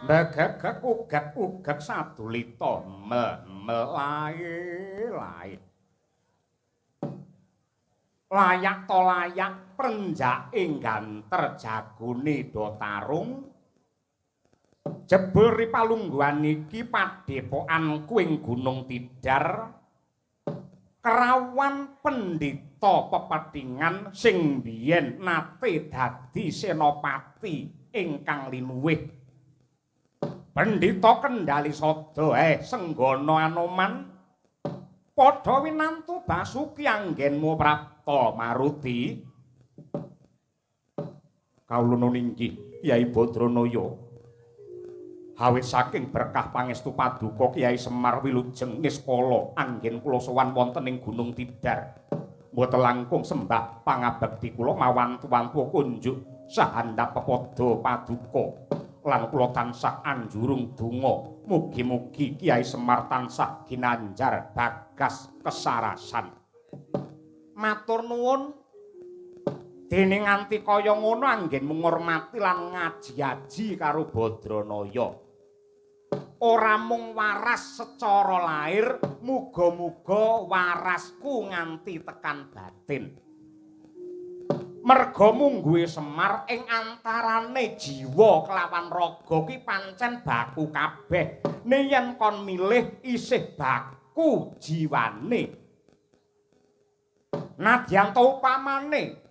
Begek-ugek sadulita melai-lai. Layak to layak prenjak inggan terjagune do tarung. Jebul ripalungguhan iki padepokan kuing Gunung Tidar. Kerawan pendhita pepethingan sing biyen nate dadi senopati ingkang linuwih. Pendhita Kendali Sada Senggana Anoman padha winantu Basuki anggenmu prapta Maruti. Kawula ninggih Kyai Badranaya. Awit saking berkah pangestu paduka Kyai Semar Wilujeng Niskala anggen kula sowan wonten ing Gunung Tidar. Mboten langkung sembah pangabekti kula mawantu-wantu kunjuk sahandap pepada paduka. Lan kula tansah anjurung donga mugi-mugi Kyai Semar tansah ginanjar bagas kesarasan. Matur nuwun. Dene nganti kaya ngono anggen ngurmati lan ngaji-aji karo Badranaya. Ora mung waras secara lahir, muga-muga warasku nganti tekan batin. Merga mungguhe Semar ing antarane jiwa kelawan raga ki pancen baku kabeh. Yen kon milih isih baku jiwane. Nadyan to upamane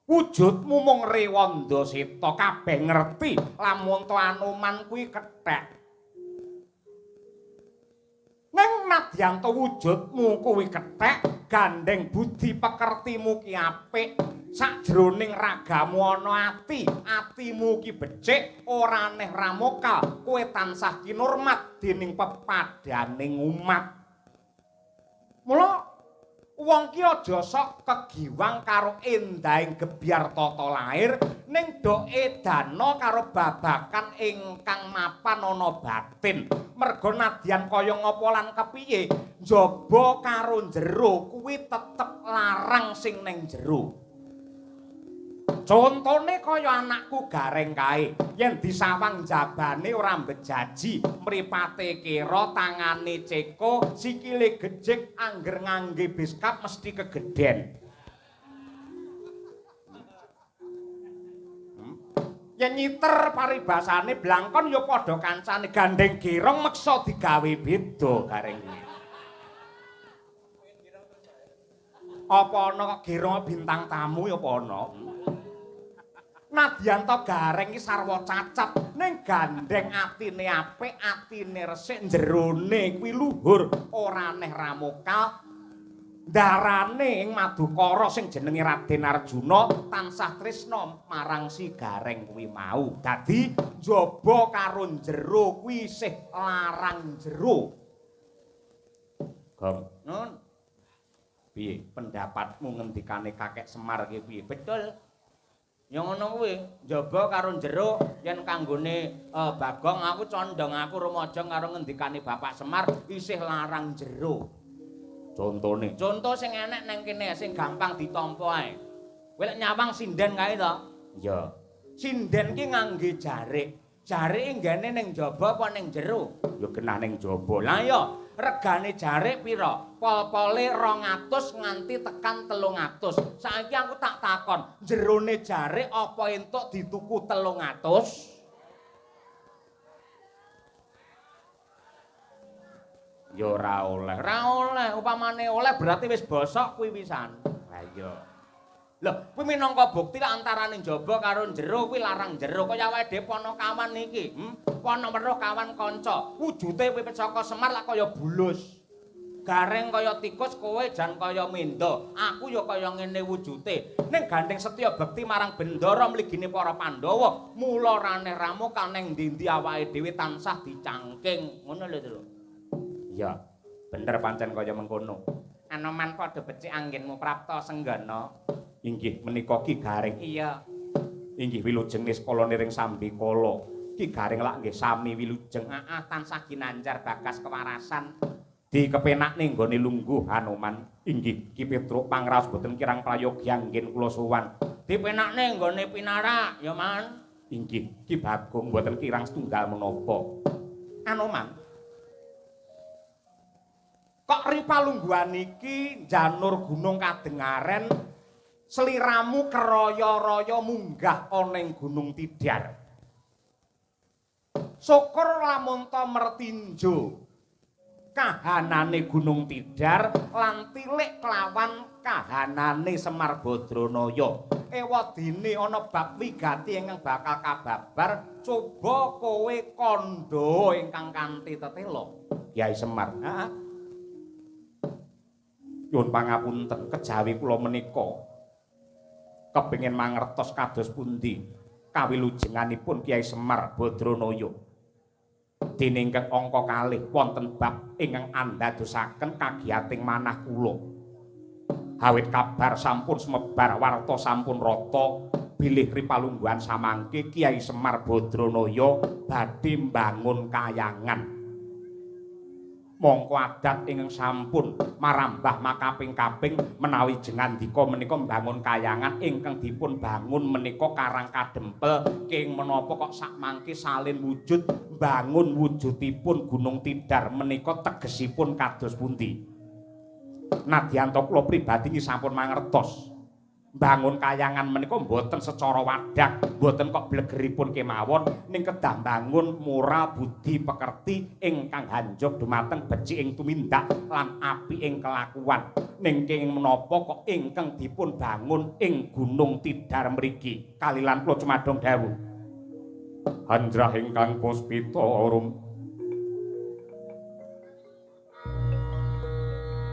wujudmu mung rewanda seta kabeh ngerti lamun to Anoman kuwi kethek. Neng nadyan to wujudmu kuwi kethek, gandeng budi pekertimu ki apik. Sajroning ragamu ana ati, atimu ki becik, ora neh ramoka, kowe tansah kinurmat dening pepadaning umat. Mula wong ki aja sok kegiwang karo endahing gebyar tata lair, ning do edana karo babakan ingkang mapan ana batin. Merga nadyan kaya ngapa lan kepiye, njaba karo jero kuwi tetep larang sing ning jero. Contone kaya anakku Gareng kae, yen disawang jabane ora mbejaji, mripate kira, tangane ceko, sikile gejik, angger ngangge beskap mesti kegeden. Yen nyiter paribasane blangkon ya padha kancane, gandeng girong meksa digawe beda Gareng kuwi. Apa ana kok girong bintang tamu ya apa ana? Nadyan to Gareng iki sarwa cacat ning gandeng atine apik, atine resik, jerone kuwi luhur, ora neh ramokal. Darane ing Madukara sing jenenge Raden Arjuna tansah tresna marang si Gareng kuwi mau. Dadi njaba karo jero kuwi isih larang jero. Gong, nun. Piye pendapatmu ngendikane Kakek Semar ki piye? Betul. Ya ngono kuwi, njaba karo jero yen kanggone Bagong aku condong aku rumaja karo ngendikane Bapak Semar isih larang jero. Contone. Conto sing enek nang kene sing gampang ditampa ae. Kowe lek nyawang sinden kae to? Iya. Sinden ki ngangge jarik. Jarike nggene ning jaba apa ning jero? Ya genah ning jaba. Lah iya, regane jarik pira? Pol-pole 200 nganti tekan 300. Saiki aku tak takon, jerone jarik apa entuk dituku 300? Ya ora oleh. Ora oleh, upamane oleh berarti wis bosok kuwi pisan. Lah iya. Lho, kuwi minangka bukti lek antarane jaba karo jero kuwi larang jero. Kaya awake dhewe pono kawan iki, pono weruh kawan kanca. Wujude kowe saka Semar lak kaya bulus. Gareng kaya tikus, kowe jan kaya menda. Aku ya kaya ngene wujude. Ning gandeng setya bekti marang Bendara mligine para Pandhawa. Mula raneh ramu kaneng ndi-ndi awake dhewe tansah dicangking. Ngono lho, Tru. Iya, bener pancen kaya mengkono. Anoman padha becik anggenmu prapta Senggana. Inggih menika Ki Gareng. Iya. Inggih Wilujeng Niskala niring Sambikala. Ki Gareng lak nggih sami wilujeng. Tansah ginanjar bagas kewarasan. Dikepenak ning nggone lungguh Anoman. Inggih Ki Petruk pangraos boten kirang prayogi anggen kula sowan. Dipenak ning nggone pinarak ya Man. Inggih, Ki Bagong mboten kirang setunggal menapa. Anoman. Kok Ripalungguhan iki janur gunung kadengaren sliramu keroyo-royo munggah ana ing Gunung Tidar. Syukur lamun ta mertinjo kahanane Gunung Tidar lan tilik kelawan kahanane Semar Badranaya. Ewadene ana bab wigati ingkang bakal kababar, coba kowe kandha ingkang kanthi tetela. Kyai Semar. Heeh. Nyuwun pangapunten, kejawi kula menika kepengin mangertos kados pundi kawilujenganipun Kyai Semar Badranaya. Dene ingkang angka kalih wonten bab ingkang andadosaken kagiyating manah kula. Awit kabar sampun sumebar, warta sampun rata, bilih Ripalungguhan samangke Kyai Semar Badranaya badhe mbangun kayangan. Mongko adat ingkang sampun marambah makaping-kaping menawi jengandika menika mbangun kayangan ingkang dipun bangun menika Karang Kadempel king menapa kok sakmangke salin wujud mbangun wujudipun Gunung Tidar menika tegesipun kados pundi. Nadyan kula pribadi nggih sampun mangertos bangun kayangan menika mboten secara wadak, mboten kok blegeripun kemawon ning kedah bangun moral budi pekerti ingkang hanjok dumateng becik ing tumindak lan apik ing kelakuan. Ning kenging menapa kok ingkang dipun bangun ing Gunung Tidar mriki. Kalilan kula cumadong dawuh. Hanjrah ingkang puspita rum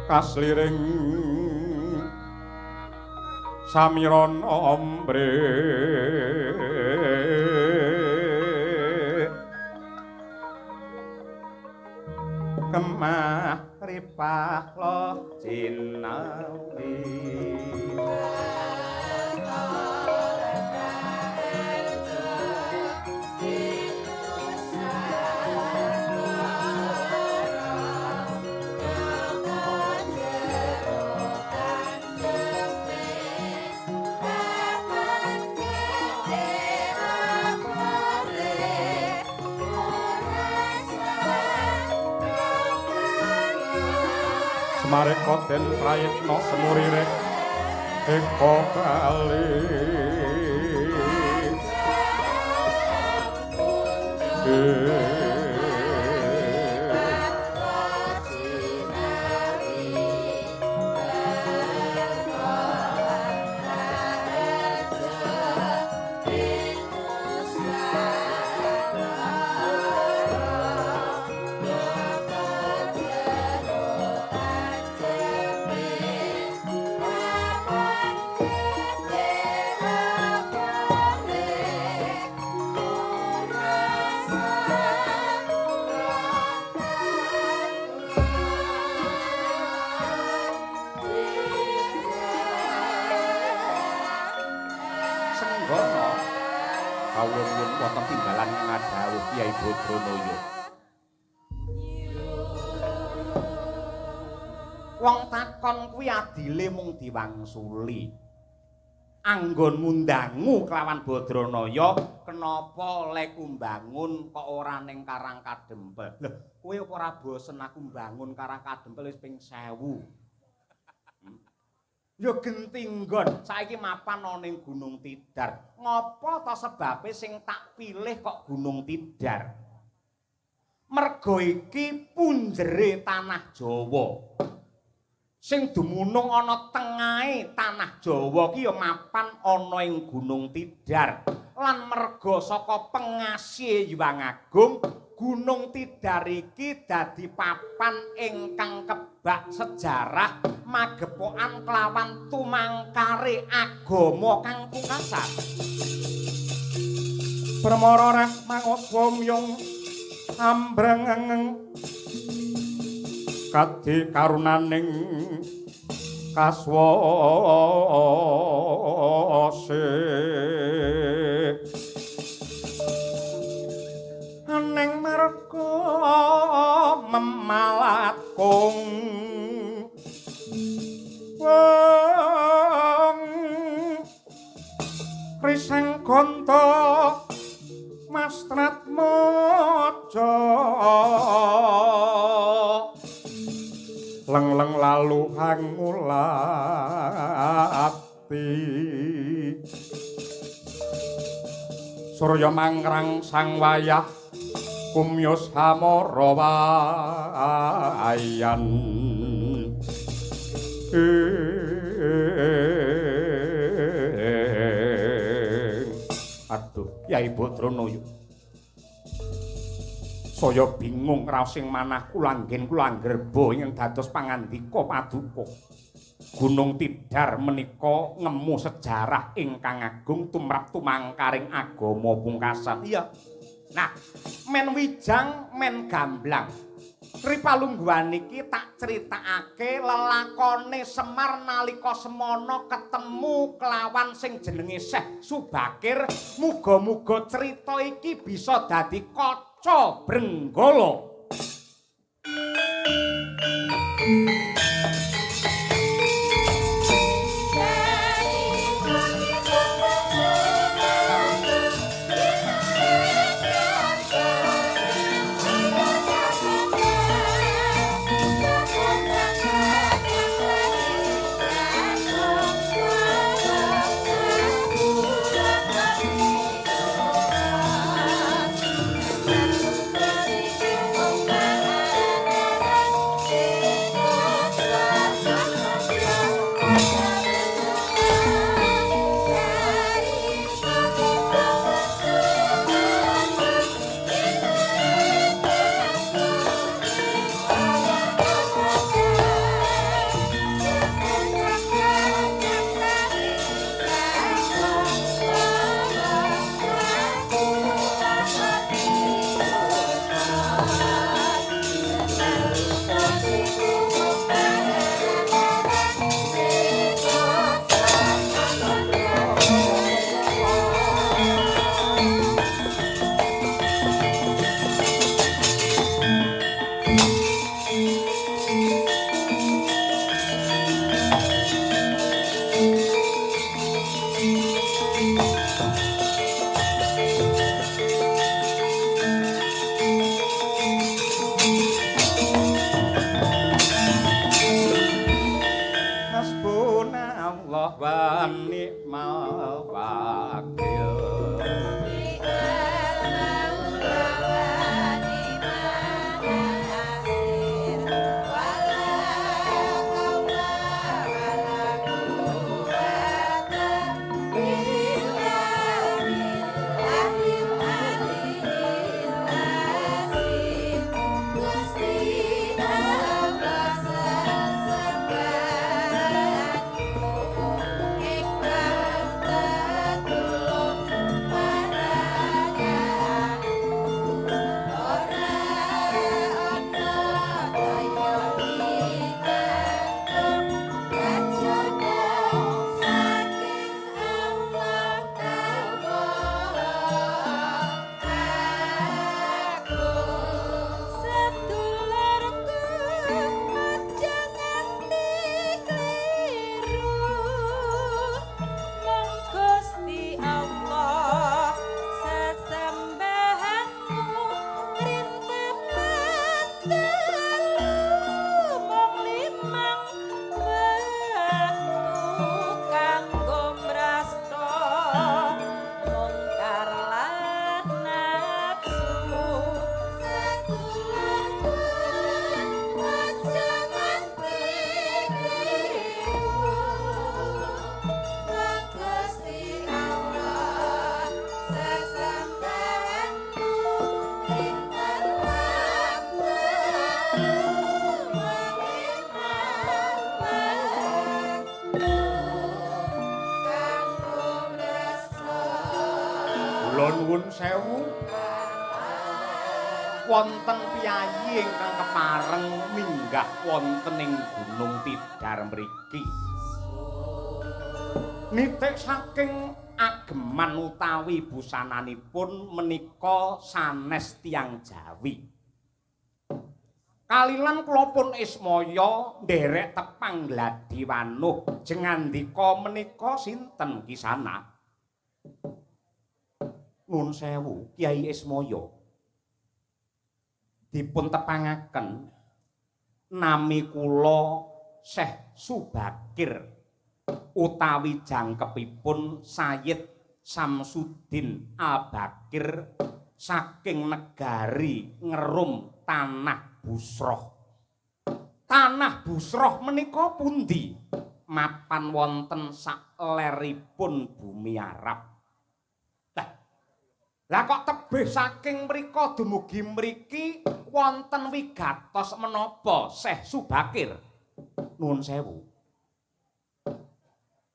kasliring Samiron ombre kemah ripah lo jinawi Mareka den prayitna semurire eko kali wonten timbalan ngadhawuh Kyai Badranaya. Wong takon kuwi adile mung diwangsuli. Anggonmu ndangu kelawan Badranaya, kenapa lek kumbangun kok ora ning Karang Kadempel? Lho, kowe apa ora bosen aku mbangun Karang Kadempel wis ping 1000. Yo gentinggon saiki mapan ana ning Gunung Tidar. Ngopo ta sebabe sing tak pilih kok Gunung Tidar? Mergo iki punjere tanah Jawa. Sing dumunung ana tengahe tanah Jawa ki ya mapan ana ing Gunung Tidar. Lan merga saka pengasih Hyang Agung, Gunung Tidar iki dadi papan ingkang kebak sejarah magepokan kelawan tumangkare agama kang pungkasan. Permara reh mangoswamyong ambrengeng kadhi karunaning kaswase neng marga memalakung wong riseng gonta Astrat mojo leng-leng lalu hangulati Surya mangkrang sang wayah kumyos hamara wayan aduh Kyai Badranaya saya bingung raosing manah kulanggen kulanggerba ingkang dados pangandika paduka Gunung Tidar menika ngemu sejarah ingkang agung tumrap tumangkaring agama pungkasan iya nah men wijang men gamblang Tripalungguhan iki tak critakake lelakone Semar nalika semana ketemu kelawan sing jenenge Syekh Subakir muga-muga crita iki bisa dadi kaca Brenggala nuwun sewu wonten piyayi ingkang kepareng minggah wonten ing Gunung Tidar mriki nitik saking ageman utawi busananipun menika sanes tiyang Jawi kalilan kula pun ismaya nderek tepang gladi wanuh jeng ngandika menika sinten Kisana Nuwun sewu, Kyai Ismaya. Dipun tepangaken nami kula Syekh Subakir utawi jangkepipun Sayyid Samsudin Al-Bakir saking negari Ngerum Tanah Busroh. Tanah Busroh menika pundi? Mapan wonten sakleripun bumi Arab. Lah kok tebih saking mrika dumugi mriki wonten wigatos menapa Syekh Subakir? Nuwun sewu.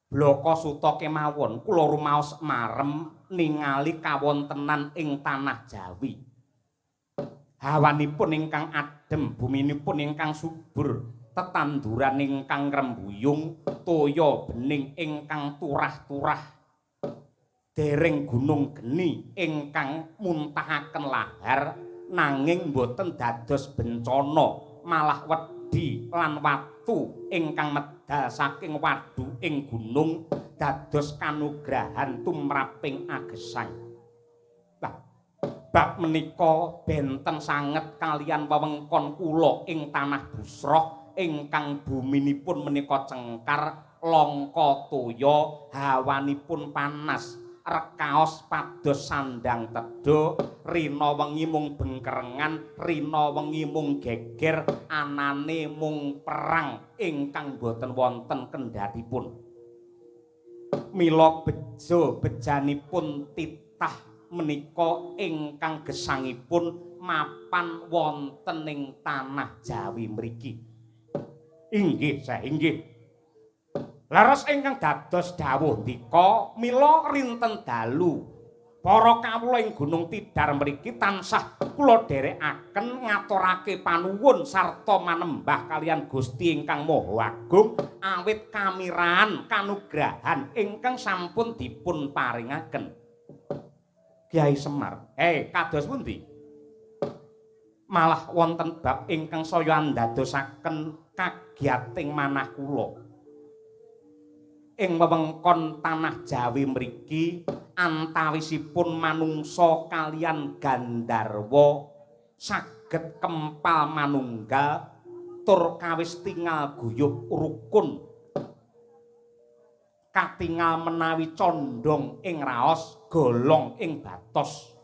Blaka suta kemawon kula rumaos marem ningali kawontenan ing tanah Jawi. Hawanipun ingkang adhem, buminipun ingkang subur, tetanduran ingkang ngrembuyung, toya bening ingkang turah-turah. Dereng gunung geni ingkang muntahaken lahar nanging boten dados bencana malah wedi lan watu ingkang medal saking wadu ing gunung dados kanugrahan tumraping agesang. Lah bab menika benten sanget kalian wewengkon kula ing tanah Busroh ingkang buminipun menika cengkar langka toya hawanipun panas. Rekaos pados sandang tedha rina wengi mung bengkerengan rina wengi mung geger anane mung perang ingkang boten wonten kendhatipun mila beja bejanipun titah menika ingkang gesangipun mapan wonten ing tanah Jawi mriki inggih sainggih leres ingkang dados dawuh dika mila rinten dalu para kawula ing Gunung Tidar mriki tansah kula dherekaken ngaturake panuwun sarta manembah kalian Gusti ingkang Maha Agung awit kamirahan kanugrahan ingkang sampun dipun paringaken. Kyai Semar, kados pundi? Malah wonten bab ingkang saya ndadosaken kagiyating manah kula. Ing wewengkon tanah Jawi mriki antawisipun manungsa kalian gandarwa saged kempal manunggal tur kawis tingal guyub rukun katingal menawi condong ing raos golong ing batos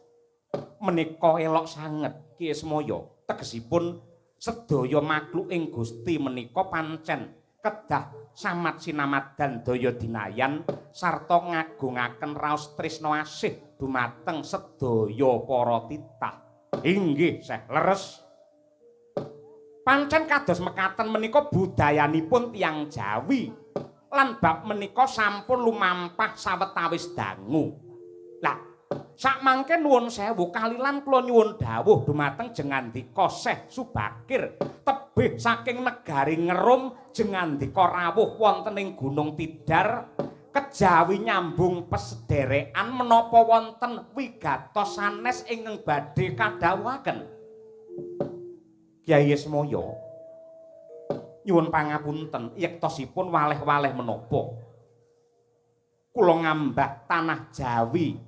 menika elok sanget Ki Ismaya tegesipun sedaya makhluk ing Gusti menika pancen kedah samat sinamadan daya dinayan sarta ngagungaken raos tresna asih dumateng sedaya para titah. Inggih, Syekh leres. Pancen kados mekaten menika budayanipun tiyang Jawi lan bab menika sampun lumampah sawetawis dangu. Lah, sakmangke nuwun sewu kalilan kula nyuwun dawuh dumateng jengandika Syekh Subakir tebih saking negari Ngerum jengandika rawuh wonten ing Gunung Tidar kejawi nyambung pesederekan menapa wonten wigatos sanes ingkang badhe kadhawuhaken. Kyai Ismaya nyuwun pangapunten yektosipun waleh-waleh menapa kula ngambah tanah Jawi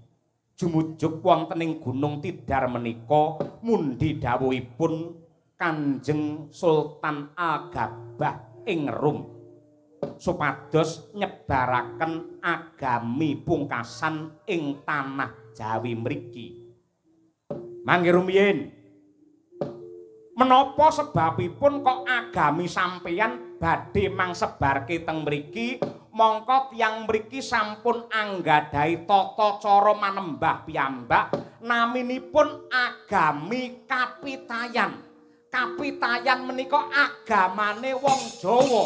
jumujuk wonten ing Gunung Tidar menika mundi dawuhipun Kanjeng Sultan Al-Gabah ing Rum supados nyebaraken agami pungkasan ing tanah Jawi mriki. Mangke rumiyin menapa sebabipun kok agami sampeyan badhe mangsebarke teng mriki mongko tiyang mriki sampun anggadhahi tata cara manembah piyambak naminipun agami Kapitayan. Kapitayan menika agamane wong Jawa.